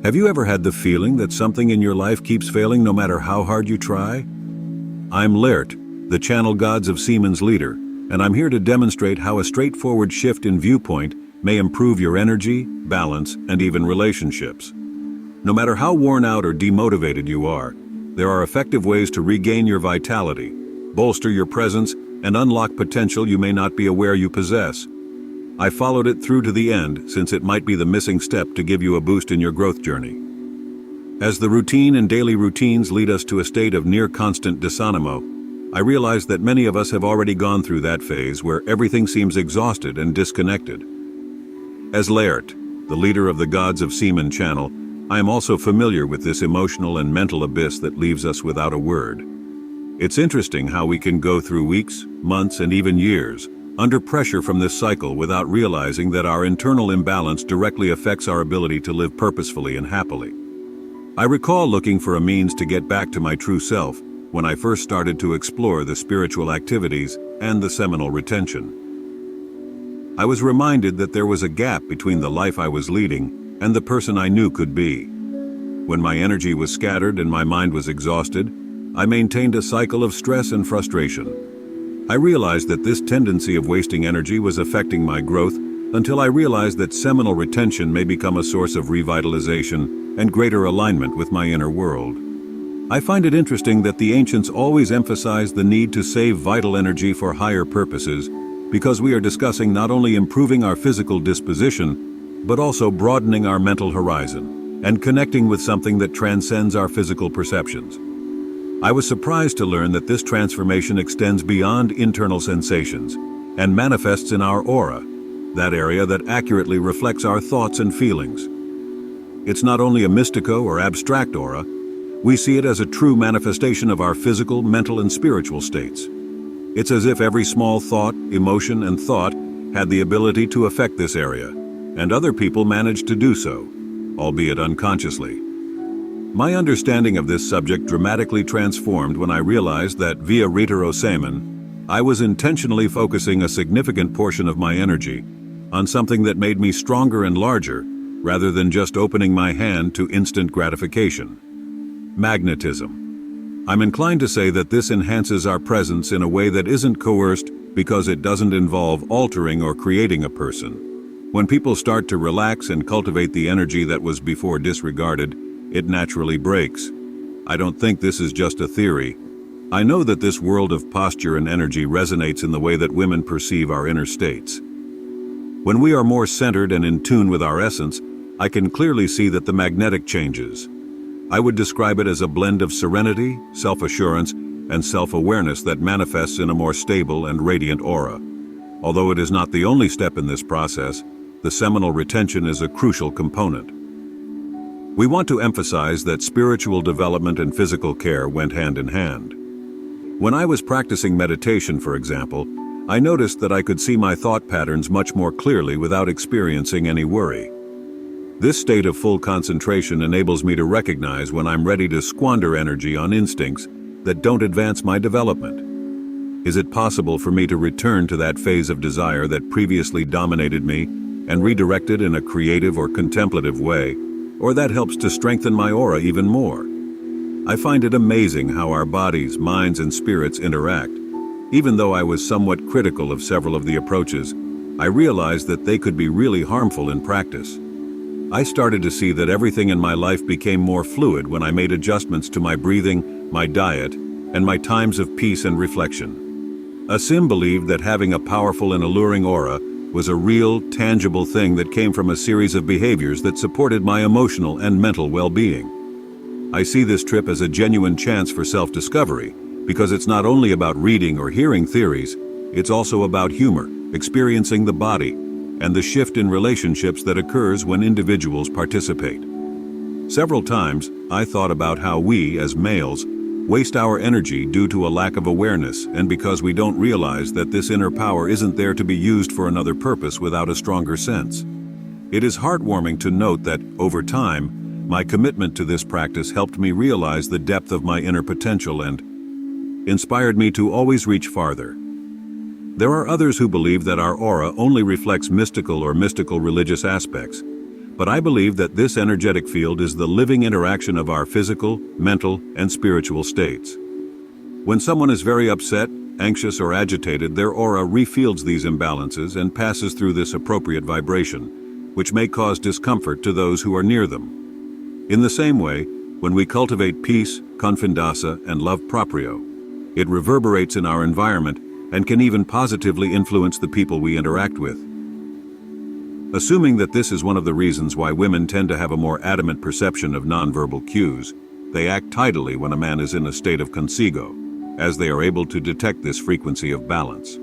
Have you ever had the feeling that something in your life keeps failing no matter how hard you try? I'm Laert, the channel Gods of Semen's leader, and I'm here to demonstrate how a straightforward shift in viewpoint may improve your energy, balance, and even relationships. No matter how worn out or demotivated you are, there are effective ways to regain your vitality, bolster your presence, and unlock potential you may not be aware you possess. I followed it through to the end since it might be the missing step to give you a boost in your growth journey. As the routine and daily routines lead us to a state of near-constant disanimo, I realize that many of us have already gone through that phase where everything seems exhausted and disconnected. As Laert, the leader of the Gods of Semen channel, I am also familiar with this emotional and mental abyss that leaves us without a word. It's interesting how we can go through weeks, months, and even years under pressure from this cycle without realizing that our internal imbalance directly affects our ability to live purposefully and happily. I recall looking for a means to get back to my true self when I first started to explore the spiritual activities and the seminal retention. I was reminded that there was a gap between the life I was leading and the person I knew could be. When my energy was scattered and my mind was exhausted, I maintained a cycle of stress and frustration. I realized that this tendency of wasting energy was affecting my growth until I realized that seminal retention may become a source of revitalization and greater alignment with my inner world. I find it interesting that the ancients always emphasized the need to save vital energy for higher purposes because we are discussing not only improving our physical disposition, but also broadening our mental horizon and connecting with something that transcends our physical perceptions. I was surprised to learn that this transformation extends beyond internal sensations and manifests in our aura, that area that accurately reflects our thoughts and feelings. It's not only a mystico or abstract aura, we see it as a true manifestation of our physical, mental, and spiritual states. It's as if every small thought, emotion, and thought had the ability to affect this area, and other people managed to do so, albeit unconsciously. My understanding of this subject dramatically transformed when I realized that via Semen, I was intentionally focusing a significant portion of my energy on something that made me stronger and larger, rather than just opening my hand to instant gratification. Magnetism. I'm inclined to say that this enhances our presence in a way that isn't coerced because it doesn't involve altering or creating a person. When people start to relax and cultivate the energy that was before disregarded, it naturally breaks. I don't think this is just a theory. I know that this world of posture and energy resonates in the way that women perceive our inner states. When we are more centered and in tune with our essence, I can clearly see that the magnetic changes. I would describe it as a blend of serenity, self-assurance, and self-awareness that manifests in a more stable and radiant aura. Although it is not the only step in this process, the seminal retention is a crucial component. We want to emphasize that spiritual development and physical care went hand in hand. When I was practicing meditation, for example, I noticed that I could see my thought patterns much more clearly without experiencing any worry. This state of full concentration enables me to recognize when I'm ready to squander energy on instincts that don't advance my development. Is it possible for me to return to that phase of desire that previously dominated me and redirect it in a creative or contemplative way, or that helps to strengthen my aura even more? I find it amazing how our bodies, minds, and spirits interact. Even though I was somewhat critical of several of the approaches, I realized that they could be really harmful in practice. I started to see that everything in my life became more fluid when I made adjustments to my breathing, my diet, and my times of peace and reflection. Asim believed that having a powerful and alluring aura was a real, tangible thing that came from a series of behaviors that supported my emotional and mental well-being. I see this trip as a genuine chance for self-discovery, because it's not only about reading or hearing theories, it's also about humor, experiencing the body, and the shift in relationships that occurs when individuals participate. Several times, I thought about how we, as males, waste our energy due to a lack of awareness and because we don't realize that this inner power isn't there to be used for another purpose without a stronger sense. It is heartwarming to note that, over time, my commitment to this practice helped me realize the depth of my inner potential and inspired me to always reach farther. There are others who believe that our aura only reflects mystical or mystical religious aspects, But I believe that this energetic field is the living interaction of our physical, mental, and spiritual states. When someone is very upset, anxious, or agitated, their aura refields these imbalances and passes through this appropriate vibration, which may cause discomfort to those who are near them. In the same way, when we cultivate peace, confidence, and love proprio, it reverberates in our environment and can even positively influence the people we interact with. Assuming that this is one of the reasons why women tend to have a more adamant perception of nonverbal cues, they act tidily when a man is in a state of consigo, as they are able to detect this frequency of balance.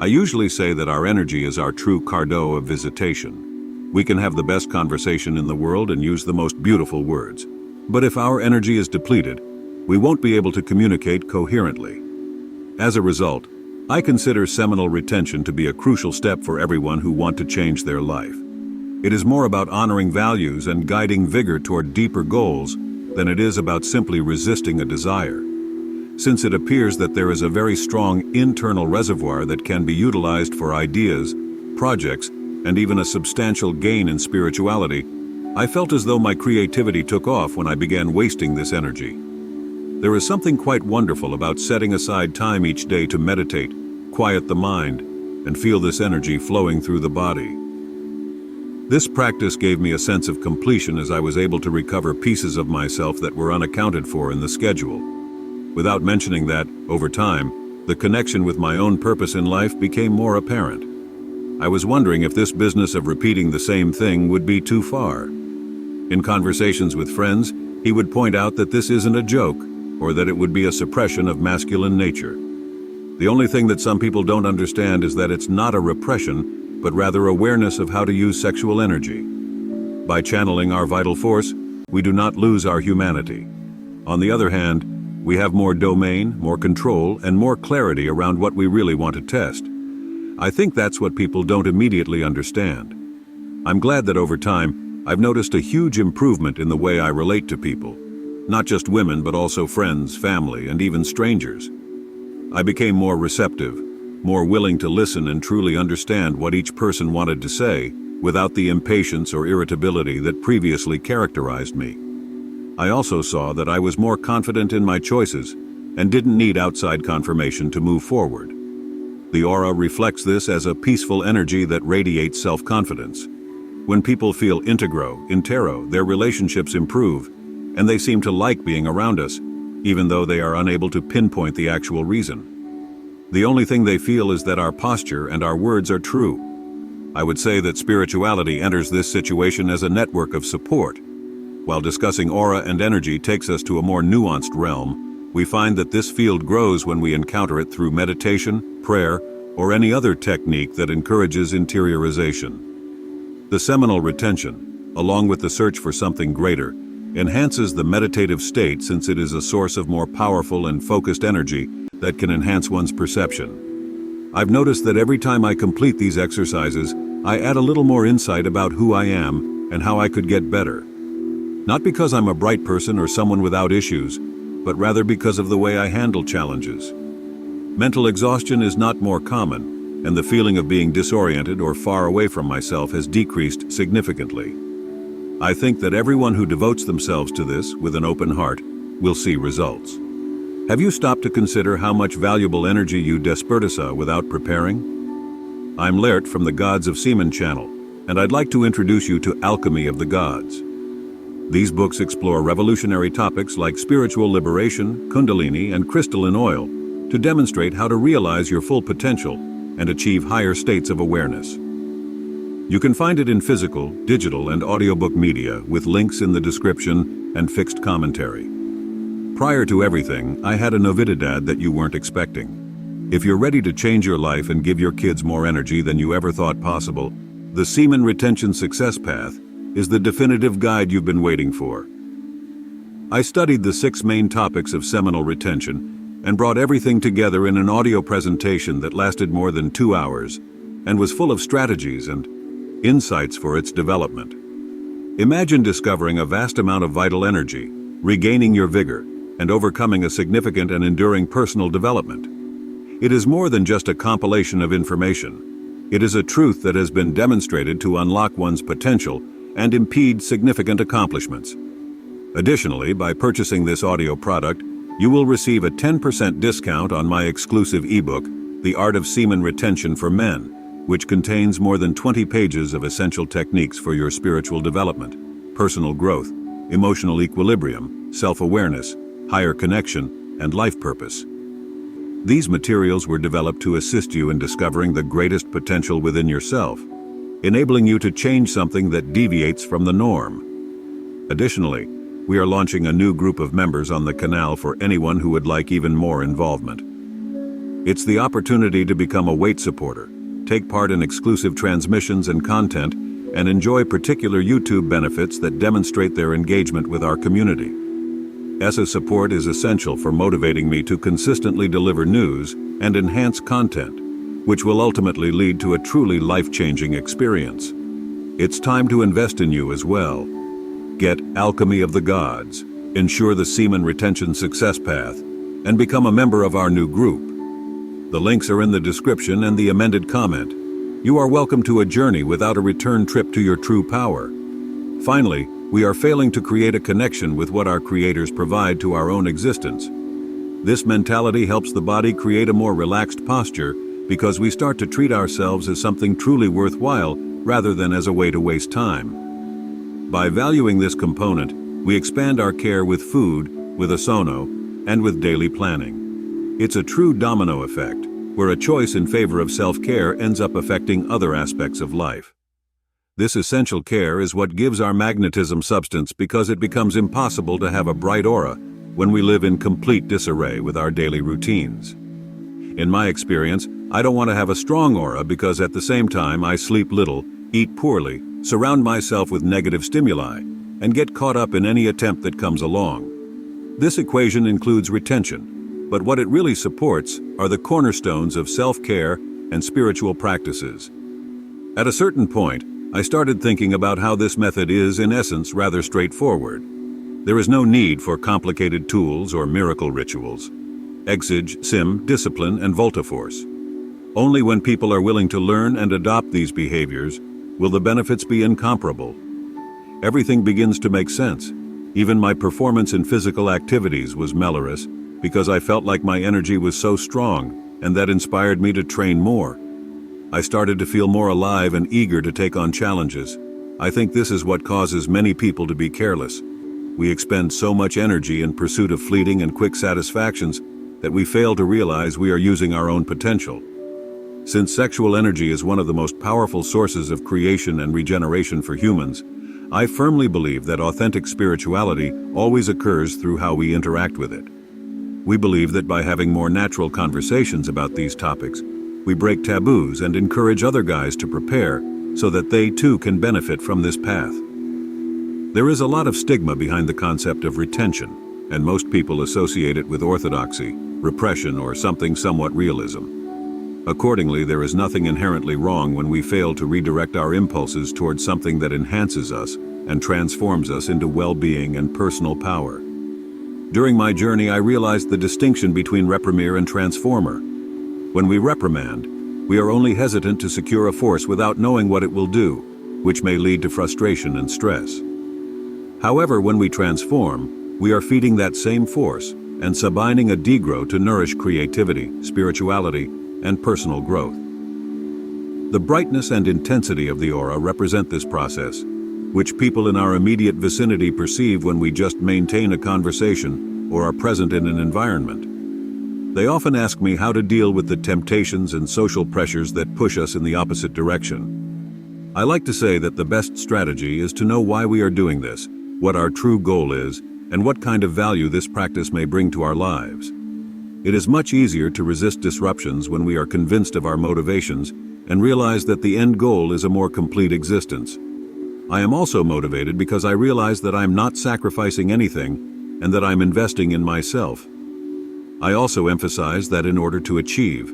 I usually say that our energy is our true cardo of visitation. We can have the best conversation in the world and use the most beautiful words, but if our energy is depleted, we won't be able to communicate coherently. As a result, I consider seminal retention to be a crucial step for everyone who wants to change their life. It is more about honoring values and guiding vigor toward deeper goals than it is about simply resisting a desire, since it appears that there is a very strong internal reservoir that can be utilized for ideas, projects, and even a substantial gain in spirituality. I felt as though my creativity took off when I began wasting this energy. There is something quite wonderful about setting aside time each day to meditate, quiet the mind, and feel this energy flowing through the body. This practice gave me a sense of completion as I was able to recover pieces of myself that were unaccounted for in the schedule. Without mentioning that, over time, the connection with my own purpose in life became more apparent. I was wondering if this business of repeating the same thing would be too far. In conversations with friends, he would point out that this isn't a joke, or that it would be a suppression of masculine nature. The only thing that some people don't understand is that it's not a repression, but rather awareness of how to use sexual energy. By channeling our vital force, we do not lose our humanity. On the other hand, we have more domain, more control, and more clarity around what we really want to test. I think that's what people don't immediately understand. I'm glad that over time, I've noticed a huge improvement in the way I relate to people. Not just women, but also friends, family, and even strangers. I became more receptive, more willing to listen and truly understand what each person wanted to say, without the impatience or irritability that previously characterized me. I also saw that I was more confident in my choices and didn't need outside confirmation to move forward. The aura reflects this as a peaceful energy that radiates self-confidence. When people feel intero, their relationships improve, and they seem to like being around us, even though they are unable to pinpoint the actual reason. The only thing they feel is that our posture and our words are true. I would say that spirituality enters this situation as a network of support. While discussing aura and energy takes us to a more nuanced realm, we find that this field grows when we encounter it through meditation, prayer, or any other technique that encourages interiorization. The seminal retention, along with the search for something greater, enhances the meditative state since it is a source of more powerful and focused energy that can enhance one's perception. I've noticed that every time I complete these exercises, I add a little more insight about who I am and how I could get better. Not because I'm a bright person or someone without issues, but rather because of the way I handle challenges. Mental exhaustion is not more common, and the feeling of being disoriented or far away from myself has decreased significantly. I think that everyone who devotes themselves to this with an open heart will see results. Have you stopped to consider how much valuable energy you desperdice without preparing? I'm Laert from the Gods of Semen channel, and I'd like to introduce you to Alchemy of the Gods. These books explore revolutionary topics like spiritual liberation, kundalini, and crystalline oil to demonstrate how to realize your full potential and achieve higher states of awareness. You can find it in physical, digital, and audiobook media with links in the description and fixed commentary. Prior to everything, I had a novidad that you weren't expecting. If you're ready to change your life and give your kids more energy than you ever thought possible, the Semen Retention Success Path is the definitive guide you've been waiting for. I studied the 6 main topics of seminal retention and brought everything together in an audio presentation that lasted more than 2 hours and was full of strategies and insights for its development. Imagine discovering a vast amount of vital energy, regaining your vigor, and overcoming a significant and enduring personal development. It is more than just a compilation of information. It is a truth that has been demonstrated to unlock one's potential and impede significant accomplishments. Additionally, by purchasing this audio product, you will receive a 10% discount on my exclusive ebook, The Art of Semen Retention for Men, which contains more than 20 pages of essential techniques for your spiritual development, personal growth, emotional equilibrium, self-awareness, higher connection, and life purpose. These materials were developed to assist you in discovering the greatest potential within yourself, enabling you to change something that deviates from the norm. Additionally, we are launching a new group of members on the canal for anyone who would like even more involvement. It's the opportunity to become a weight supporter, take part in exclusive transmissions and content, and enjoy particular YouTube benefits that demonstrate their engagement with our community. ESSA's support is essential for motivating me to consistently deliver news and enhance content, which will ultimately lead to a truly life-changing experience. It's time to invest in you as well. Get Alchemy of the Gods, ensure the semen retention success path, and become a member of our new group. The links are in the description and the amended comment. You are welcome to a journey without a return trip to your true power. Finally, we are failing to create a connection with what our creators provide to our own existence. This mentality helps the body create a more relaxed posture because we start to treat ourselves as something truly worthwhile rather than as a way to waste time. By valuing this component, we expand our care with food, with Asono, and with daily planning. It's a true domino effect, where a choice in favor of self-care ends up affecting other aspects of life. This essential care is what gives our magnetism substance because it becomes impossible to have a bright aura when we live in complete disarray with our daily routines. In my experience, I don't want to have a strong aura because at the same time I sleep little, eat poorly, surround myself with negative stimuli, and get caught up in any attempt that comes along. This equation includes retention, but what it really supports are the cornerstones of self-care and spiritual practices. At a certain point, I started thinking about how this method is, in essence, rather straightforward. There is no need for complicated tools or miracle rituals. Exige, sim, discipline, and voltaforce. Only when people are willing to learn and adopt these behaviors will the benefits be incomparable. Everything begins to make sense. Even my performance in physical activities was melorous because I felt like my energy was so strong, and that inspired me to train more. I started to feel more alive and eager to take on challenges. I think this is what causes many people to be careless. We expend so much energy in pursuit of fleeting and quick satisfactions that we fail to realize we are using our own potential. Since sexual energy is one of the most powerful sources of creation and regeneration for humans, I firmly believe that authentic spirituality always occurs through how we interact with it. We believe that by having more natural conversations about these topics, we break taboos and encourage other guys to prepare so that they too can benefit from this path. There is a lot of stigma behind the concept of retention, and most people associate it with orthodoxy, repression, or something somewhat realism. Accordingly, there is nothing inherently wrong when we fail to redirect our impulses towards something that enhances us and transforms us into well-being and personal power. During my journey, I realized the distinction between reprimer and transformer. When we reprimand, we are only hesitant to secure a force without knowing what it will do, which may lead to frustration and stress. However, when we transform, we are feeding that same force and sublining a degrowth to nourish creativity, spirituality, and personal growth. The brightness and intensity of the aura represent this process, which people in our immediate vicinity perceive when we just maintain a conversation or are present in an environment. They often ask me how to deal with the temptations and social pressures that push us in the opposite direction. I like to say that the best strategy is to know why we are doing this, what our true goal is, and what kind of value this practice may bring to our lives. It is much easier to resist disruptions when we are convinced of our motivations and realize that the end goal is a more complete existence. I am also motivated because I realize that I am not sacrificing anything and that I'm investing in myself. I also emphasize that in order to achieve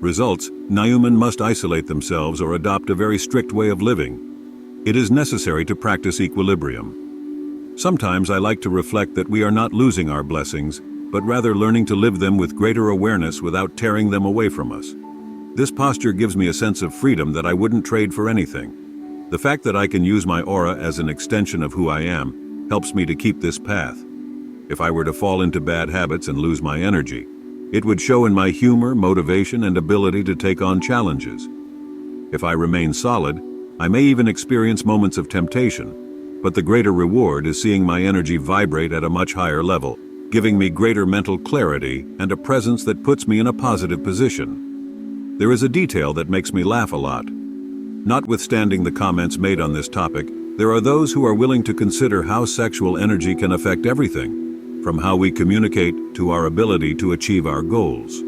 results, human must isolate themselves or adopt a very strict way of living. It is necessary to practice equilibrium. Sometimes I like to reflect that we are not losing our blessings, but rather learning to live them with greater awareness without tearing them away from us. This posture gives me a sense of freedom that I wouldn't trade for anything. The fact that I can use my aura as an extension of who I am helps me to keep this path. If I were to fall into bad habits and lose my energy, it would show in my humor, motivation, and ability to take on challenges. If I remain solid, I may even experience moments of temptation, but the greater reward is seeing my energy vibrate at a much higher level, giving me greater mental clarity and a presence that puts me in a positive position. There is a detail that makes me laugh a lot. Notwithstanding the comments made on this topic, there are those who are willing to consider how sexual energy can affect everything, from how we communicate to our ability to achieve our goals.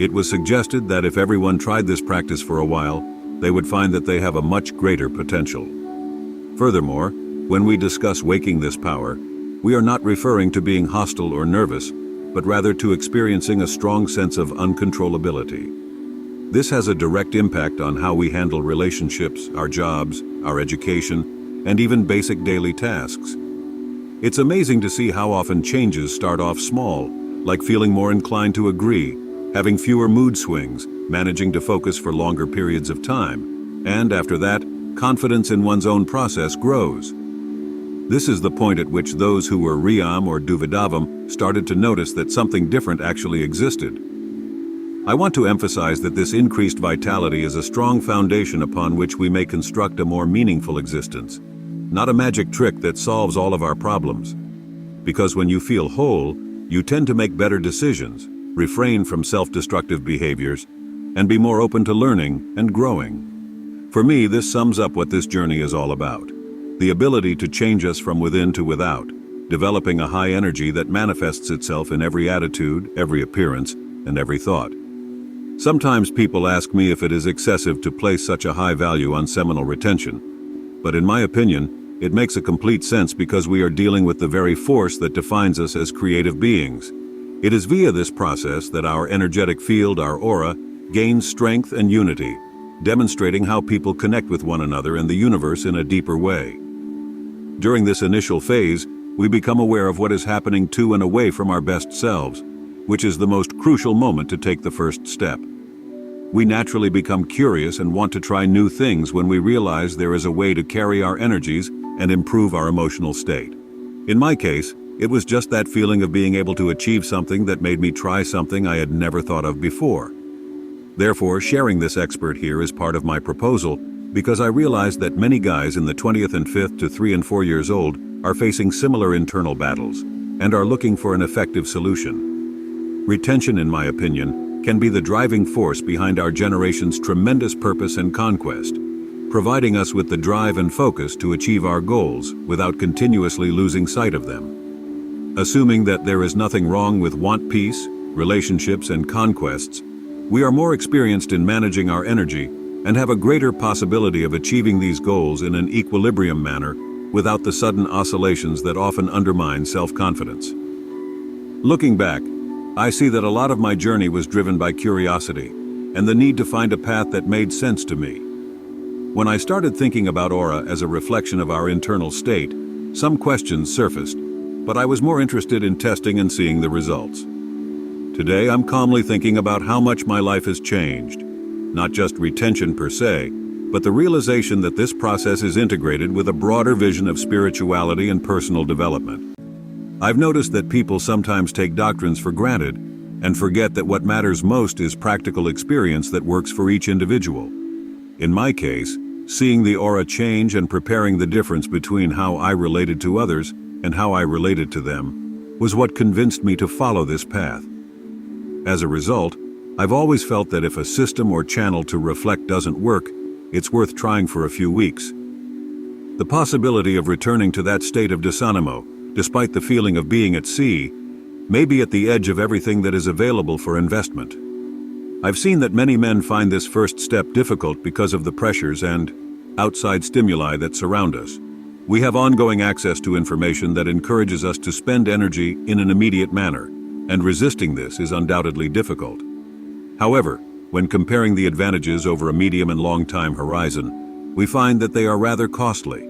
It was suggested that if everyone tried this practice for a while, they would find that they have a much greater potential. Furthermore, when we discuss waking this power, we are not referring to being hostile or nervous, but rather to experiencing a strong sense of uncontrollability. This has a direct impact on how we handle relationships, our jobs, our education, and even basic daily tasks. It's amazing to see how often changes start off small, like feeling more inclined to agree, having fewer mood swings, managing to focus for longer periods of time, and after that, confidence in one's own process grows. This is the point at which those who were Riyam or Duvidavam started to notice that something different actually existed. I want to emphasize that this increased vitality is a strong foundation upon which we may construct a more meaningful existence, not a magic trick that solves all of our problems. Because when you feel whole, you tend to make better decisions, refrain from self-destructive behaviors, and be more open to learning and growing. For me, this sums up what this journey is all about. The ability to change us from within to without, developing a high energy that manifests itself in every attitude, every appearance, and every thought. Sometimes people ask me if it is excessive to place such a high value on seminal retention. But in my opinion, it makes a complete sense because we are dealing with the very force that defines us as creative beings. It is via this process that our energetic field, our aura, gains strength and unity, demonstrating how people connect with one another and the universe in a deeper way. During this initial phase, we become aware of what is happening to and away from our best selves, which is the most crucial moment to take the first step. We naturally become curious and want to try new things when we realize there is a way to carry our energies and improve our emotional state. In my case, it was just that feeling of being able to achieve something that made me try something I had never thought of before. Therefore, sharing this expert here is part of my proposal because I realized that many guys in the 20th and 5th to 3 and 4 years old are facing similar internal battles and are looking for an effective solution. Retention, in my opinion, can be the driving force behind our generation's tremendous purpose and conquest, providing us with the drive and focus to achieve our goals without continuously losing sight of them. Assuming that there is nothing wrong with want peace, relationships, and conquests, we are more experienced in managing our energy and have a greater possibility of achieving these goals in an equilibrium manner without the sudden oscillations that often undermine self-confidence. Looking back, I see that a lot of my journey was driven by curiosity and the need to find a path that made sense to me. When I started thinking about aura as a reflection of our internal state, some questions surfaced, but I was more interested in testing and seeing the results. Today, I'm calmly thinking about how much my life has changed. Not just retention per se, but the realization that this process is integrated with a broader vision of spirituality and personal development. I've noticed that people sometimes take doctrines for granted and forget that what matters most is practical experience that works for each individual. In my case, seeing the aura change and preparing the difference between how I related to others and how I related to them was what convinced me to follow this path. As a result, I've always felt that if a system or channel to reflect doesn't work, it's worth trying for a few weeks. The possibility of returning to that state of disanimo, despite the feeling of being at sea, may be at the edge of everything that is available for investment. I've seen that many men find this first step difficult because of the pressures and outside stimuli that surround us. We have ongoing access to information that encourages us to spend energy in an immediate manner, and resisting this is undoubtedly difficult. However, when comparing the advantages over a medium and long time horizon, we find that they are rather costly.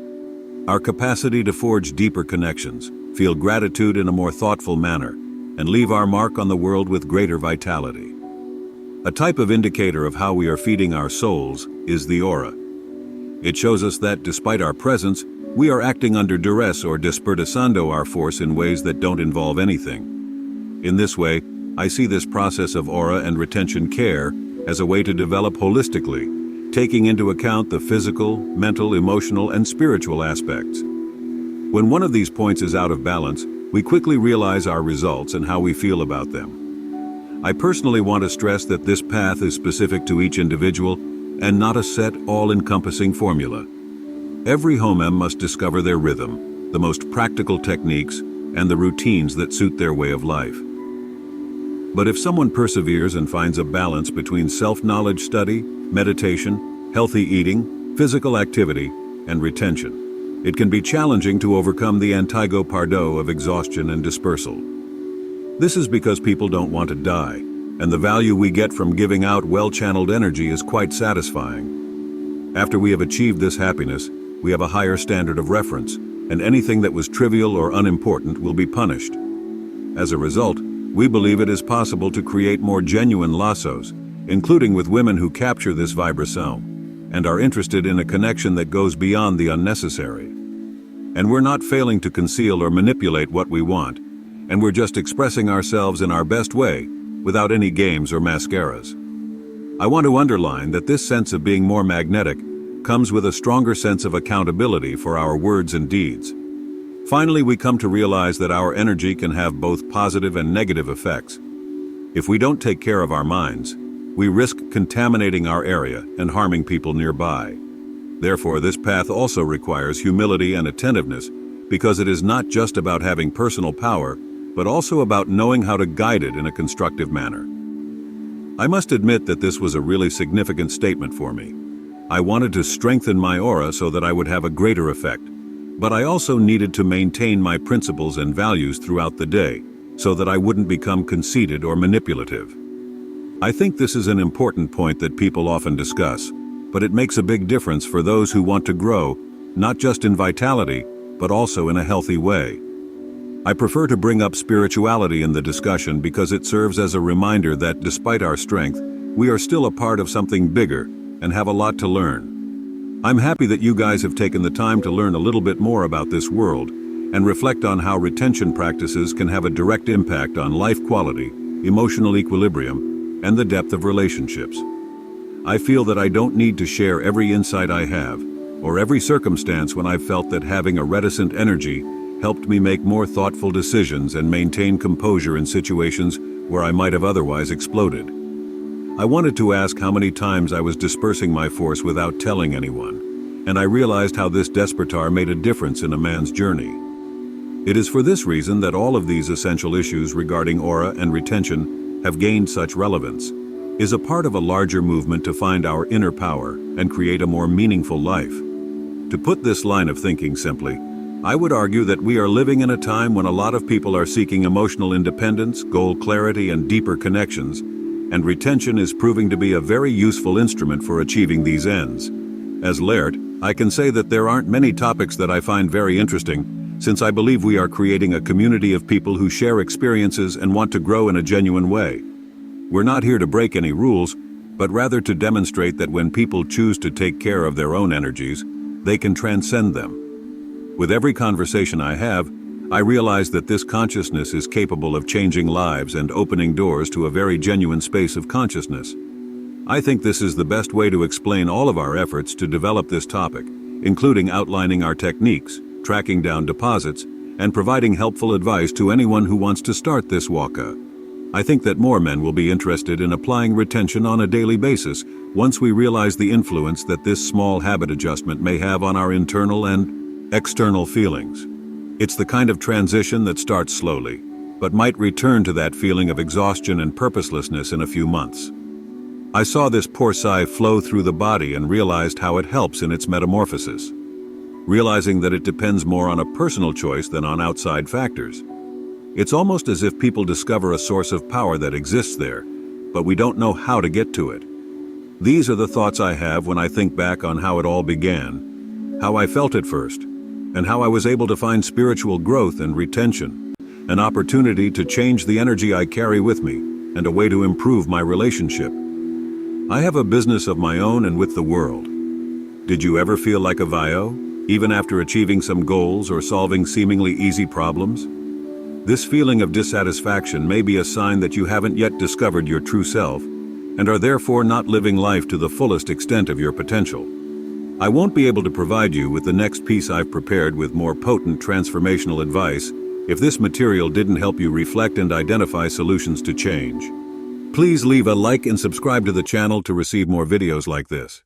Our capacity to forge deeper connections, feel gratitude in a more thoughtful manner, and leave our mark on the world with greater vitality. A type of indicator of how we are feeding our souls is the aura. It shows us that, despite our presence, we are acting under duress or despertizando our force in ways that don't involve anything. In this way, I see this process of aura and retention care as a way to develop holistically, taking into account the physical, mental, emotional, and spiritual aspects. When one of these points is out of balance, we quickly realize our results and how we feel about them. I personally want to stress that this path is specific to each individual and not a set, all-encompassing formula. Every poOmj must discover their rhythm, the most practical techniques, and the routines that suit their way of life. But if someone perseveres and finds a balance between self-knowledge study, meditation, healthy eating, physical activity, and retention, it can be challenging to overcome the antigo pardo of exhaustion and dispersal. This is because people don't want to die, and the value we get from giving out well-channeled energy is quite satisfying. After we have achieved this happiness, we have a higher standard of reference, and anything that was trivial or unimportant will be punished. As a result, we believe it is possible to create more genuine lassos, including with women who capture this vibration and are interested in a connection that goes beyond the unnecessary. And we're not failing to conceal or manipulate what we want, and we're just expressing ourselves in our best way, without any games or mascaras. I want to underline that this sense of being more magnetic comes with a stronger sense of accountability for our words and deeds. Finally, we come to realize that our energy can have both positive and negative effects. If we don't take care of our minds, we risk contaminating our area and harming people nearby. Therefore, this path also requires humility and attentiveness, because it is not just about having personal power, but also about knowing how to guide it in a constructive manner. I must admit that this was a really significant statement for me. I wanted to strengthen my aura so that I would have a greater effect, but I also needed to maintain my principles and values throughout the day, so that I wouldn't become conceited or manipulative. I think this is an important point that people often discuss, but it makes a big difference for those who want to grow, not just in vitality, but also in a healthy way. I prefer to bring up spirituality in the discussion because it serves as a reminder that despite our strength, we are still a part of something bigger and have a lot to learn. I'm happy that you guys have taken the time to learn a little bit more about this world and reflect on how retention practices can have a direct impact on life quality, emotional equilibrium, and the depth of relationships. I feel that I don't need to share every insight I have, or every circumstance when I've felt that having a reticent energy helped me make more thoughtful decisions and maintain composure in situations where I might have otherwise exploded. I wanted to ask how many times I was dispersing my force without telling anyone, and I realized how this despertar made a difference in a man's journey. It is for this reason that all of these essential issues regarding aura and retention have gained such relevance, is a part of a larger movement to find our inner power and create a more meaningful life. To put this line of thinking simply, I would argue that we are living in a time when a lot of people are seeking emotional independence, goal clarity, and deeper connections, and retention is proving to be a very useful instrument for achieving these ends. As Laird, I can say that there aren't many topics that I find very interesting, since I believe we are creating a community of people who share experiences and want to grow in a genuine way. We're not here to break any rules, but rather to demonstrate that when people choose to take care of their own energies, they can transcend them. With every conversation I have, I realize that this consciousness is capable of changing lives and opening doors to a very genuine space of consciousness. I think this is the best way to explain all of our efforts to develop this topic, including outlining our techniques, tracking down deposits, and providing helpful advice to anyone who wants to start this waka. I think that more men will be interested in applying retention on a daily basis once we realize the influence that this small habit adjustment may have on our internal and external feelings. It's the kind of transition that starts slowly, but might return to that feeling of exhaustion and purposelessness in a few months. I saw this poor sigh flow through the body and realized how it helps in its metamorphosis, realizing that it depends more on a personal choice than on outside factors. It's almost as if people discover a source of power that exists there, but we don't know how to get to it. These are the thoughts I have when I think back on how it all began, how I felt at first, and how I was able to find spiritual growth and retention, an opportunity to change the energy I carry with me, and a way to improve my relationship. I have a business of my own and with the world. Did you ever feel like a VIO, even after achieving some goals or solving seemingly easy problems? This feeling of dissatisfaction may be a sign that you haven't yet discovered your true self and are therefore not living life to the fullest extent of your potential. I won't be able to provide you with the next piece I've prepared with more potent transformational advice if this material didn't help you reflect and identify solutions to change. Please leave a like and subscribe to the channel to receive more videos like this.